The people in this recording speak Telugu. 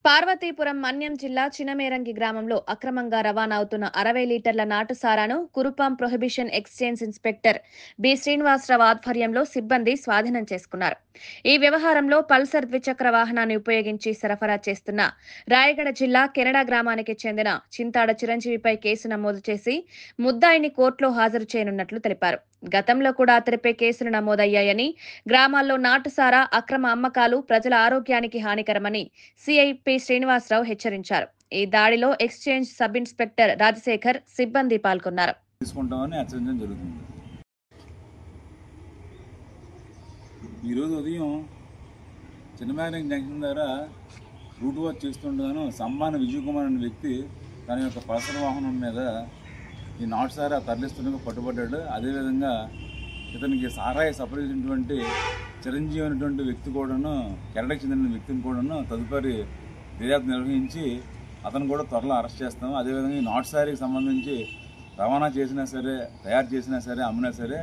పార్వతీపురం మన్యం జిల్లా చినమేరంగి గ్రామంలో అక్రమంగా రవాణా అవుతున్న 60 లీటర్ల నాటు సారాను Kurupam prohibition exchange inspector B Srinivasarao ఆధ్వర్యంలో సిబ్బంది స్వాధీనం చేసుకున్నారు. ఈ వ్యవహారంలో పల్సర్ ద్విచక్ర వాహనాన్ని ఉపయోగించి సరఫరా చేస్తున్న రాయగడ జిల్లా కెనడా గ్రామానికి చెందిన చింతాడ చిరంజీవిపై కేసు నమోదు చేసి ముద్దాయిని కోర్టులో హాజరు చేయనున్నట్లు తెలిపారు. గతంలో కూడా అతడిపై కేసులు నమోదయ్యాయని, గ్రామాల్లో నాటుసారా అక్రమ అమ్మకాలు ప్రజల ఆరోగ్యానికి హానికరమని సిఐ పి శ్రీనివాసరావు హెచ్చరించారు. ఈ దాడిలో ఎక్స్చేంజ్ సబ్ ఇన్స్పెక్టర్ రాజశేఖర్ సిబ్బంది పాల్గొన్నారు. ఈరోజు ఉదయం చిన్నమేరంగి జంక్షన్ దగ్గర రూట్ వాచ్ చేస్తుండగాను సంబాన విజయ్ కుమార్ అనే వ్యక్తి తన యొక్క పల్సర్ వాహనం మీద ఈ నాటు సారా తరలిస్తుండగా పట్టుబడ్డాడు. అదేవిధంగా ఇతనికి సారాయి సప్లై చేసినటువంటి చిరంజీవి అనేటువంటి వ్యక్తి కూడాను, కెనడాకి చెందిన వ్యక్తిని కూడాను తదుపరి దర్యాప్తు నిర్వహించి అతను కూడా త్వరలో అరెస్ట్ చేస్తాము. అదేవిధంగా ఈ నాటు సారీకి సంబంధించి రవాణా చేసినా సరే, తయారు చేసినా సరే, అమ్మినా సరే